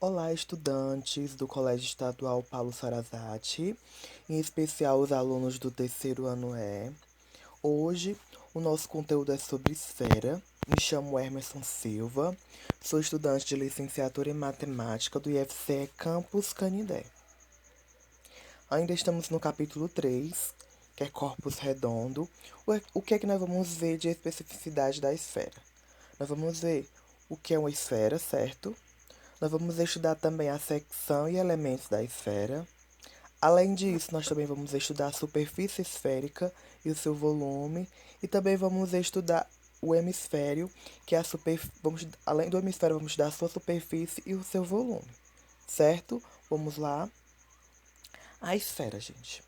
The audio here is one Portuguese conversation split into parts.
Olá, estudantes do Colégio Estadual Paulo Sarazate, em especial os alunos do terceiro ano E. Hoje, o nosso conteúdo é sobre esfera. Me chamo Emerson Silva, sou estudante de licenciatura em matemática do IFCE Campus Canindé. Ainda estamos no capítulo 3, que é corpus redondo. O que é que nós vamos ver de especificidade da esfera? Nós vamos ver o que é uma esfera, certo? Nós vamos estudar também a secção e elementos da esfera. Além disso, nós também vamos estudar a superfície esférica e o seu volume. E também vamos estudar o hemisfério, que é a além do hemisfério, vamos estudar a sua superfície e o seu volume. Certo? Vamos lá. A esfera, gente.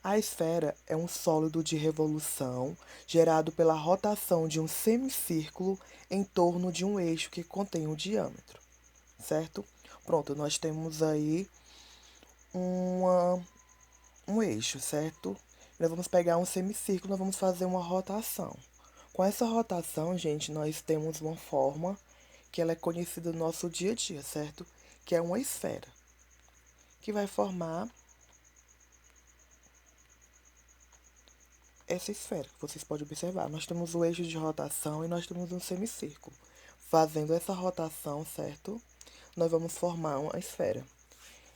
A esfera é um sólido de revolução gerado pela rotação de um semicírculo em torno de um eixo que contém um diâmetro. Certo? Pronto, nós temos aí um eixo, certo? Nós vamos pegar um semicírculo, nós vamos fazer uma rotação. Com essa rotação, gente, nós temos uma forma que ela é conhecida no nosso dia a dia, certo? Que é uma esfera, que vai formar essa esfera, que vocês podem observar. Nós temos o eixo de rotação e nós temos um semicírculo. Fazendo essa rotação, certo? Nós vamos formar uma esfera.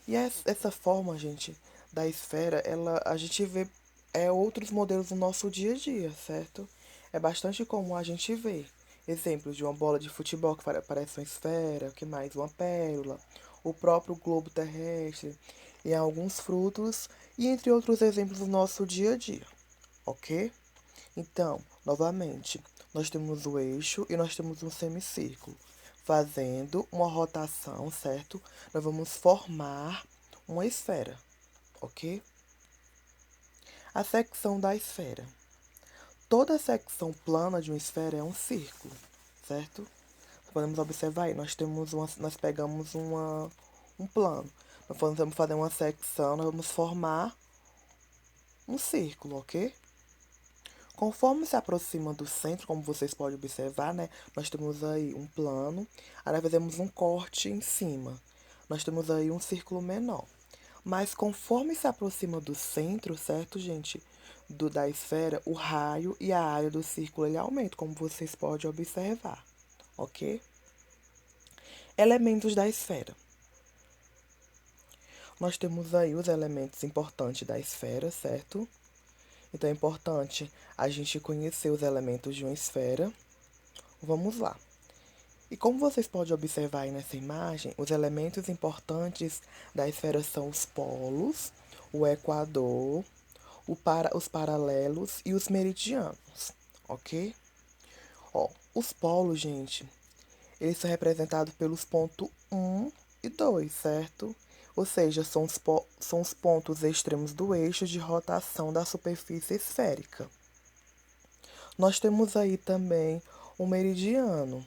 E essa forma, gente, da esfera, a gente vê outros modelos no nosso dia a dia, certo? É bastante comum a gente ver exemplos de uma bola de futebol que parece uma esfera, o que mais? Uma pérola, o próprio globo terrestre, e alguns frutos, e entre outros exemplos do nosso dia a dia, ok? Então, novamente, nós temos o eixo e nós temos um semicírculo. Fazendo uma rotação, certo? Nós vamos formar uma esfera, ok? A secção da esfera. Toda secção plana de uma esfera é um círculo, certo? Podemos observar aí, nós pegamos um plano. Nós vamos fazer uma secção, nós vamos formar um círculo, ok? Conforme se aproxima do centro, como vocês podem observar, né? Nós temos aí um plano, aí nós fazemos um corte em cima. Nós temos aí um círculo menor. Mas conforme se aproxima do centro, certo, gente? Da esfera, o raio e a área do círculo ele aumenta, como vocês podem observar, ok? Elementos da esfera. Nós temos aí os elementos importantes da esfera, certo? Então é importante a gente conhecer os elementos de uma esfera. Vamos lá. E como vocês podem observar aí nessa imagem, os elementos importantes da esfera são os polos, o equador, os paralelos e os meridianos, ok? Ó, os polos, gente, eles são representados pelos pontos 1 e 2, certo? Ou seja, são os pontos extremos do eixo de rotação da superfície esférica. Nós temos aí também o meridiano,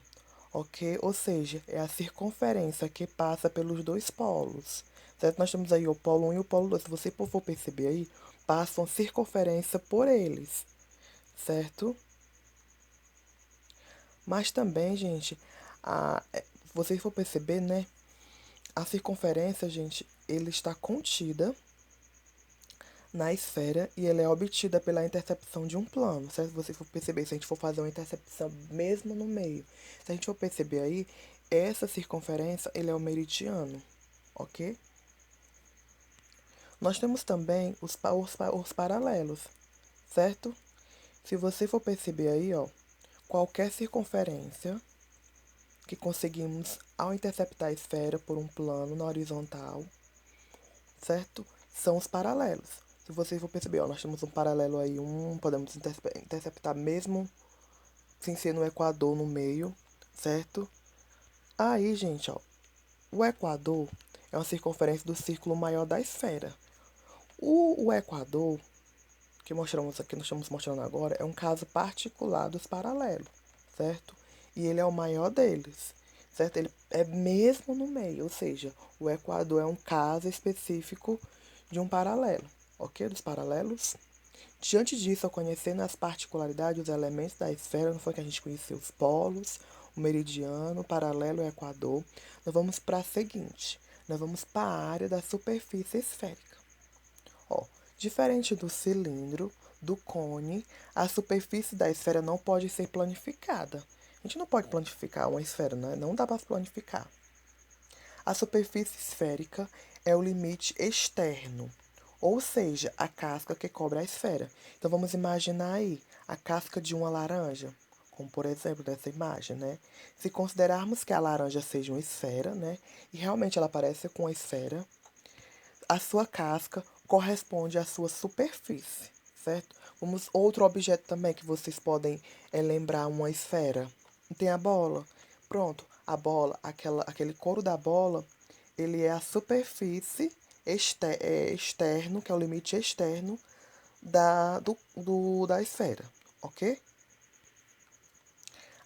ok? Ou seja, é a circunferência que passa pelos dois polos, certo? Nós temos aí o polo 1 e o polo 2. Se você for perceber aí, passam circunferência por eles, certo? Mas também, gente, vocês for perceber, né? A circunferência, gente, ele está contida na esfera e ela é obtida pela intercepção de um plano, certo? Se você for perceber, se a gente for fazer uma intercepção mesmo no meio, se a gente for perceber aí, essa circunferência, ele é o meridiano, ok? Nós temos também os paralelos, certo? Se você for perceber aí, ó, qualquer circunferência que conseguimos ao interceptar a esfera por um plano na horizontal, certo? São os paralelos. Se vocês for perceber, ó, nós temos um paralelo aí, podemos interceptar mesmo sem ser no equador no meio, certo? Aí, gente, ó, o equador é uma circunferência do círculo maior da esfera. O equador, que mostramos aqui, nós estamos mostrando agora, é um caso particular dos paralelos, certo? E ele é o maior deles, certo? Ele é mesmo no meio, ou seja, o equador é um caso específico de um paralelo, ok? Dos paralelos. Diante disso, ao conhecendo as particularidades, os elementos da esfera, não foi que a gente conheceu os polos, o meridiano, o paralelo e o equador, nós vamos para a seguinte. Nós vamos para a área da superfície esférica. Ó, diferente do cilindro, do cone, a superfície da esfera não pode ser planificada. A gente não pode planificar uma esfera, né? Não dá para planificar. A superfície esférica é o limite externo, ou seja, a casca que cobre a esfera. Então vamos imaginar aí a casca de uma laranja, como por exemplo dessa imagem, né? Se considerarmos que a laranja seja uma esfera, né? E realmente ela parece com uma esfera, a sua casca corresponde à sua superfície, certo? Vamos outro objeto também que vocês podem lembrar uma esfera. Tem a bola. Pronto, a bola, aquele couro da bola, ele é a superfície externo, que é o limite externo da esfera, ok?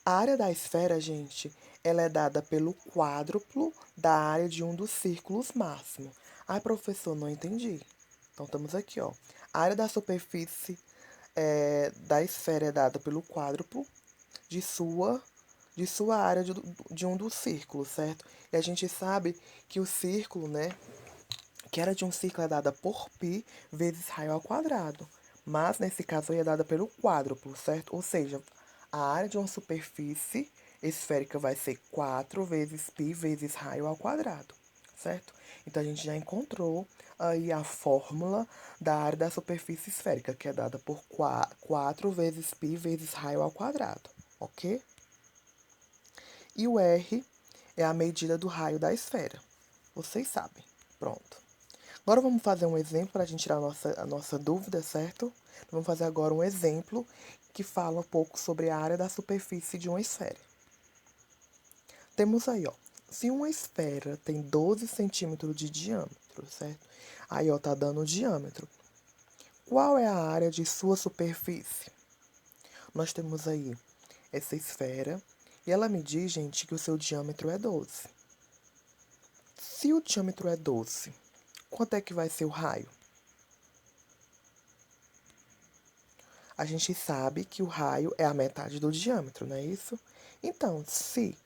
A área da esfera, gente, ela é dada pelo quádruplo da área de um dos círculos máximo. Ai, professor, não entendi. Então, estamos aqui, ó. A área da superfície da esfera é dada pelo quádruplo de sua área de um dos círculos, certo? E a gente sabe que o círculo, né, que a área de um círculo é dada por π vezes raio ao quadrado. Mas, nesse caso, aí é dada pelo quádruplo, certo? Ou seja, a área de uma superfície esférica vai ser 4 vezes π vezes raio ao quadrado, certo? Então, a gente já encontrou aí a fórmula da área da superfície esférica, que é dada por 4 vezes π vezes raio ao quadrado, ok? E o R é a medida do raio da esfera. Vocês sabem. Pronto. Agora vamos fazer um exemplo para a gente tirar a nossa dúvida, certo? Vamos fazer agora um exemplo que fala um pouco sobre a área da superfície de uma esfera. Temos aí, ó, se uma esfera tem 12 centímetros de diâmetro, certo? Aí, ó, tá dando o diâmetro. Qual é a área de sua superfície? Nós temos aí essa esfera e ela me diz, gente, que o seu diâmetro é 12. Se o diâmetro é 12, quanto é que vai ser o raio? A gente sabe que o raio é a metade do diâmetro, não é isso? Então, se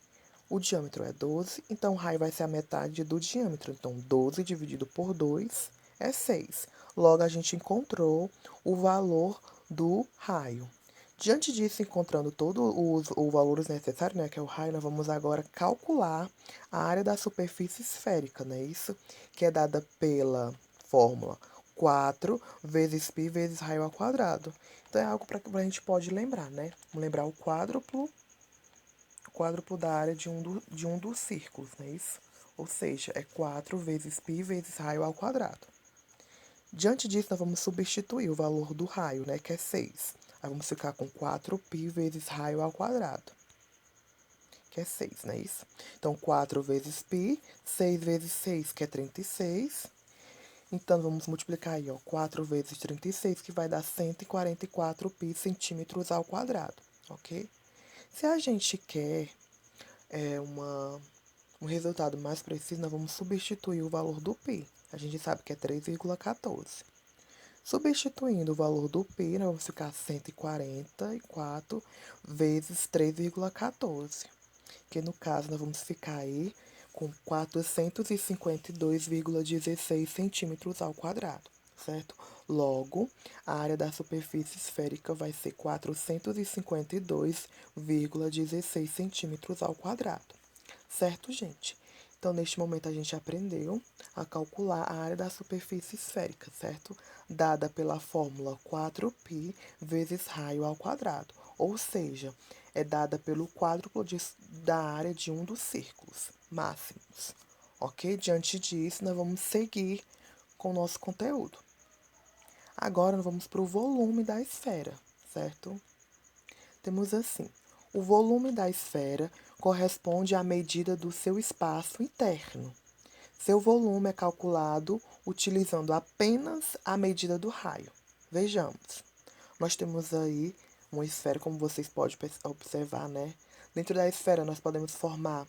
o diâmetro é 12, então o raio vai ser a metade do diâmetro. Então, 12 dividido por 2 é 6. Logo, a gente encontrou o valor do raio. Diante disso, encontrando todos os valores necessários, né, que é o raio, nós vamos agora calcular a área da superfície esférica, não é isso? Que é dada pela fórmula 4 vezes π vezes raio ao quadrado. Então, é algo para a gente pode lembrar, né? Vamos lembrar o quádruplo da área de um dos círculos, não é isso? Ou seja, é 4 vezes π vezes raio ao quadrado. Diante disso, nós vamos substituir o valor do raio, né, que é 6. Aí vamos ficar com 4π vezes raio ao quadrado, que é 6, não é isso? Então, 4 vezes π, 6 vezes 6, que é 36. Então, vamos multiplicar aí, ó, 4 vezes 36, que vai dar 144 π centímetros ao quadrado, ok? Se a gente quer um resultado mais preciso, nós vamos substituir o valor do π. A gente sabe que é 3,14. Substituindo o valor do π, nós vamos ficar 144 vezes 3,14. Que no caso, nós vamos ficar aí com 452,16 centímetros ao quadrado, certo? Logo, a área da superfície esférica vai ser 452,16 centímetros ao quadrado, certo, gente? Então, neste momento, a gente aprendeu a calcular a área da superfície esférica, certo? Dada pela fórmula 4π vezes raio ao quadrado, ou seja, é dada pelo quádruplo da área de um dos círculos máximos, ok? Diante disso, nós vamos seguir com o nosso conteúdo. Agora, nós vamos para o volume da esfera, certo? Temos assim, o volume da esfera corresponde à medida do seu espaço interno. Seu volume é calculado utilizando apenas a medida do raio. Vejamos, nós temos aí uma esfera, como vocês podem observar, né? Dentro da esfera, nós podemos formar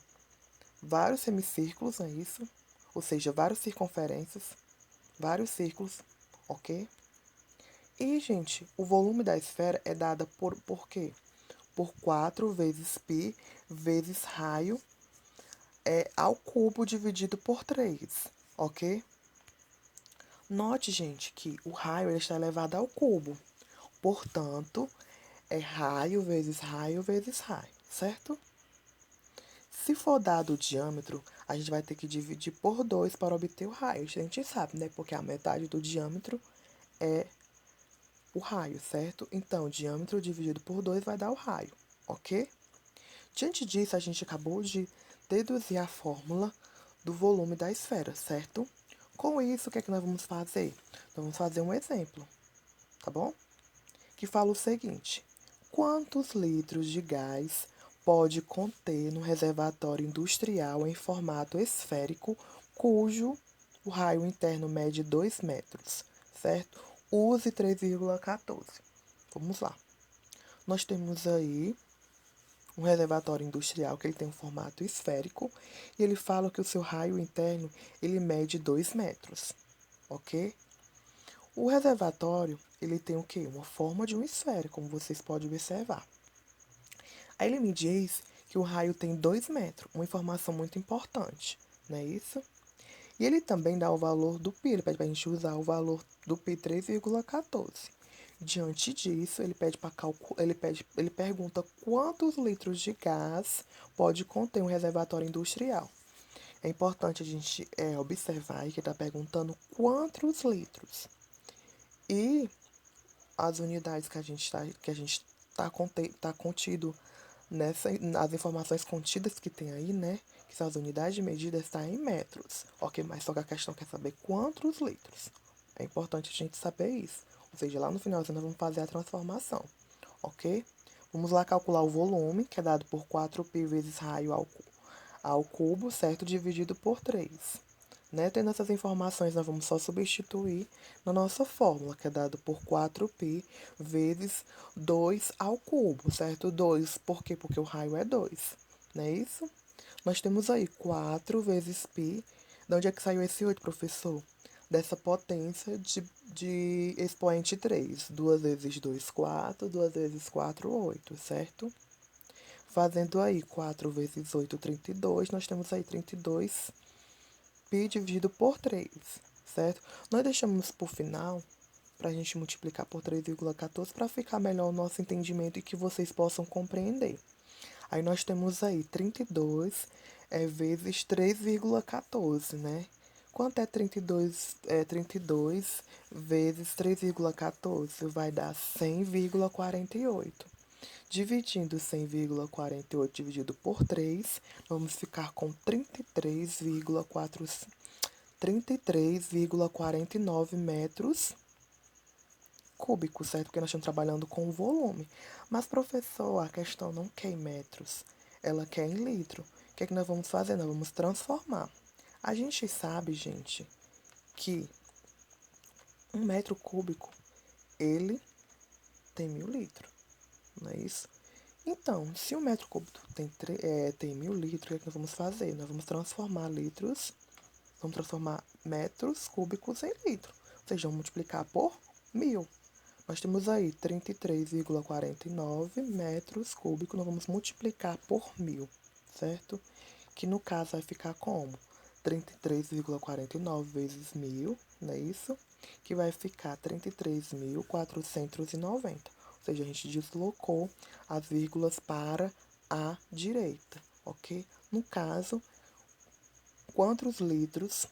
vários semicírculos, não é isso? Ou seja, várias circunferências, vários círculos, ok? E, gente, o volume da esfera é dado por quê? Por 4 vezes π vezes raio ao cubo dividido por 3, ok? Note, gente, que o raio ele está elevado ao cubo. Portanto, é raio vezes raio vezes raio, certo? Se for dado o diâmetro, a gente vai ter que dividir por 2 para obter o raio. Isso a gente sabe, né? Porque a metade do diâmetro é o raio, certo? Então, o diâmetro dividido por 2 vai dar o raio, ok? Diante disso, a gente acabou de deduzir a fórmula do volume da esfera, certo? Com isso, o que é que nós vamos fazer? Nós vamos fazer um exemplo, tá bom? Que fala o seguinte: quantos litros de gás pode conter no reservatório industrial em formato esférico, cujo o raio interno mede 2 metros, certo? Use 3,14. Vamos lá. Nós temos aí um reservatório industrial que ele tem um formato esférico e ele fala que o seu raio interno ele mede 2 metros, ok? O reservatório ele tem o quê? Uma forma de uma esfera, como vocês podem observar. Aí ele me diz que o raio tem 2 metros, uma informação muito importante, não é isso? E ele também dá o valor do pi, ele pede para a gente usar o valor do pi 3,14. Diante disso, ele pede para ele pergunta quantos litros de gás pode conter um reservatório industrial. É importante a gente observar que ele está perguntando quantos litros. E as unidades que a gente tá contido as informações contidas que tem aí, né? Que são as unidades de medida, está em metros. Ok, mas só que a questão quer saber quantos litros. É importante a gente saber isso. Ou seja, lá no finalzinho nós vamos fazer a transformação. Ok? Vamos lá calcular o volume, que é dado por 4π vezes raio ao cubo, certo? Dividido por 3. Né? Tendo essas informações, nós vamos só substituir na nossa fórmula, que é dado por 4π vezes 2 ao cubo, certo? 2, por quê? Porque o raio é 2, não é isso? Nós temos aí 4 vezes π. De onde é que saiu esse 8, professor? Dessa potência de expoente 3. 2 vezes 2, 4. 2 vezes 4, 8, certo? Fazendo aí 4 vezes 8, 32. Nós temos aí 32 π dividido por 3, certo? Nós deixamos por final para a gente multiplicar por 3,14 para ficar melhor o nosso entendimento e que vocês possam compreender. Aí nós temos aí 32 vezes 3,14, né? Quanto é 32, 32 vezes 3,14? Vai dar 100,48. Dividindo 100,48 dividido por 3, vamos ficar com 33,49 metros cúbicos, certo? Porque nós estamos trabalhando com o volume. Mas, professor, a questão não quer em metros, ela quer em litro. O que é que nós vamos fazer? Nós vamos transformar. A gente sabe, gente, que 1 metro cúbico, ele tem 1.000 litros, não é isso? Então, se 1 metro cúbico tem 1.000 litros, o que é que nós vamos fazer? Nós vamos transformar metros cúbicos em litro. Ou seja, vamos multiplicar por 1.000. Nós temos aí 33,49 metros cúbicos, nós vamos multiplicar por 1.000, certo? Que no caso vai ficar como? 33,49 vezes 1.000, não é isso? Que vai ficar 33.490. Ou seja, a gente deslocou as vírgulas para a direita, ok? No caso, quantos litros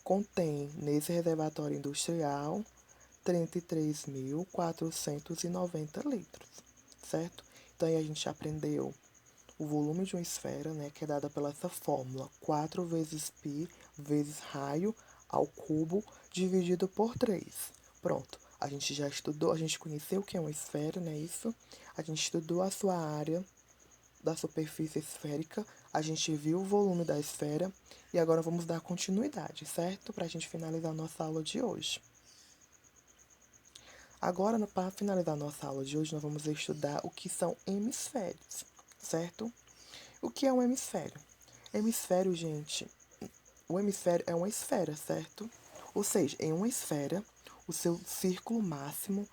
contém nesse reservatório industrial? 33.490 litros, certo? Então, aí a gente aprendeu o volume de uma esfera, né, que é dada pela essa fórmula, 4 vezes π vezes raio ao cubo dividido por 3. Pronto, a gente já estudou, a gente conheceu o que é uma esfera, não é isso? A gente estudou a sua área da superfície esférica, a gente viu o volume da esfera e agora vamos dar continuidade, certo? Para a gente finalizar a nossa aula de hoje. Agora, para finalizar nossa aula de hoje, nós vamos estudar o que são hemisférios, certo? O que é um hemisfério? Hemisfério, gente, o hemisfério é uma esfera, certo? Ou seja, em uma esfera, o seu círculo máximo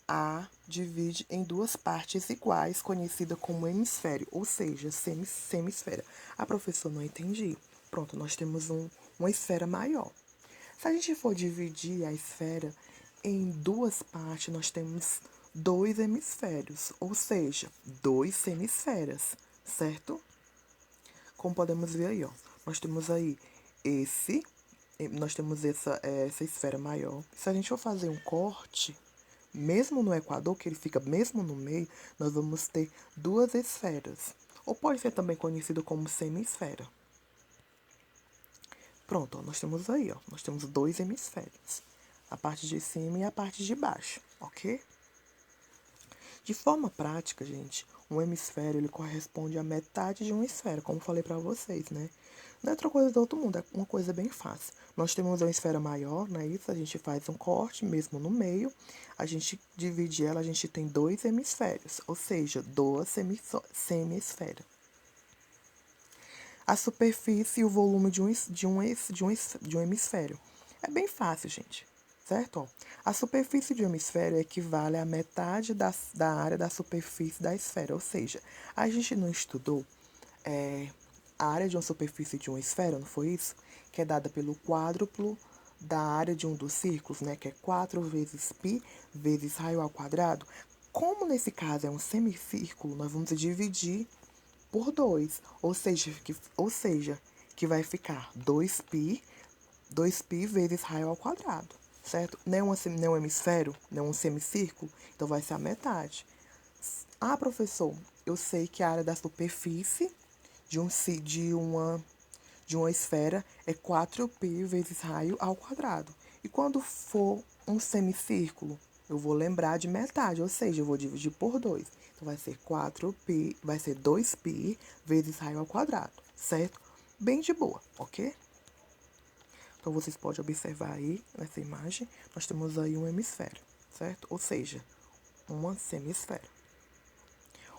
A divide em duas partes iguais, conhecida como hemisfério, ou seja, semisfera. A professora não entendi. Pronto, nós temos uma esfera maior. Se a gente for dividir a esfera em duas partes, nós temos dois hemisférios, ou seja, dois semisferas, certo? Como podemos ver aí, ó, nós temos aí esse, nós temos essa esfera maior. Se a gente for fazer um corte, mesmo no equador, que ele fica mesmo no meio, nós vamos ter duas esferas, ou pode ser também conhecido como semisfera. Pronto, ó, nós temos aí, ó, nós temos dois hemisférios, a parte de cima e a parte de baixo, ok? De forma prática, gente, um hemisfério ele corresponde à metade de uma esfera, como falei para vocês, né? Não é outra coisa do outro mundo, é uma coisa bem fácil. Nós temos uma esfera maior, não é isso? A gente faz um corte mesmo no meio, a gente divide ela, a gente tem dois hemisférios, ou seja, duas semi-esferas. A superfície e o volume de um hemisfério. É bem fácil, gente, certo? Ó, a superfície de um hemisfério equivale à metade da área da superfície da esfera, ou seja, a gente não estudou a área de uma superfície de uma esfera, não foi isso? Que é dada pelo quádruplo da área de um dos círculos, né? Que é 4 vezes π vezes raio ao quadrado. Como nesse caso é um semicírculo, nós vamos dividir por 2, ou seja, que vai ficar 2π vezes raio ao quadrado, certo? Não é um hemisfério, não é um semicírculo, então vai ser a metade. Ah, professor, eu sei que a área da superfície de uma esfera é 4π vezes raio ao quadrado. E quando for um semicírculo, eu vou lembrar de metade, ou seja, eu vou dividir por 2. Então, vai ser 4π, vai ser 2π vezes raio ao quadrado, certo? Bem de boa, ok? Então, vocês podem observar aí, nessa imagem, nós temos aí um hemisfério, certo? Ou seja, uma semisfera.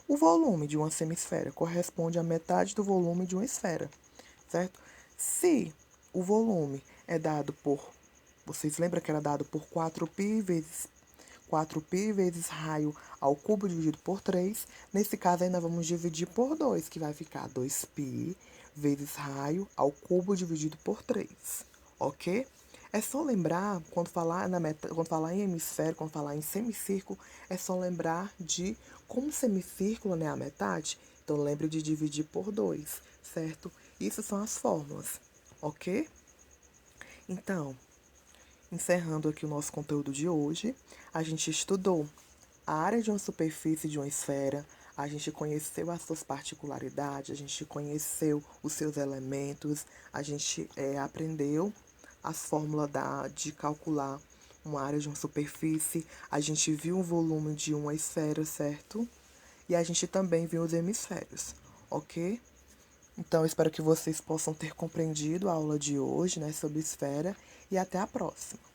O volume de uma semisfera corresponde à metade do volume de uma esfera, certo? Se o volume é dado por, vocês lembram que era dado por 4π vezes raio ao cubo dividido por 3, nesse caso ainda vamos dividir por 2, que vai ficar 2π vezes raio ao cubo dividido por 3, ok? É só lembrar, quando falar em hemisfério, quando falar em semicírculo, é só lembrar de como semicírculo, né, a metade, então lembre de dividir por 2, certo? Isso são as fórmulas, ok? Então, encerrando aqui o nosso conteúdo de hoje, a gente estudou a área de uma superfície de uma esfera, a gente conheceu as suas particularidades, a gente conheceu os seus elementos, a gente aprendeu as fórmulas de calcular uma área de uma superfície, a gente viu o volume de uma esfera, certo? E a gente também viu os hemisférios, ok? Então, espero que vocês possam ter compreendido a aula de hoje, né, sobre esfera, e até a próxima.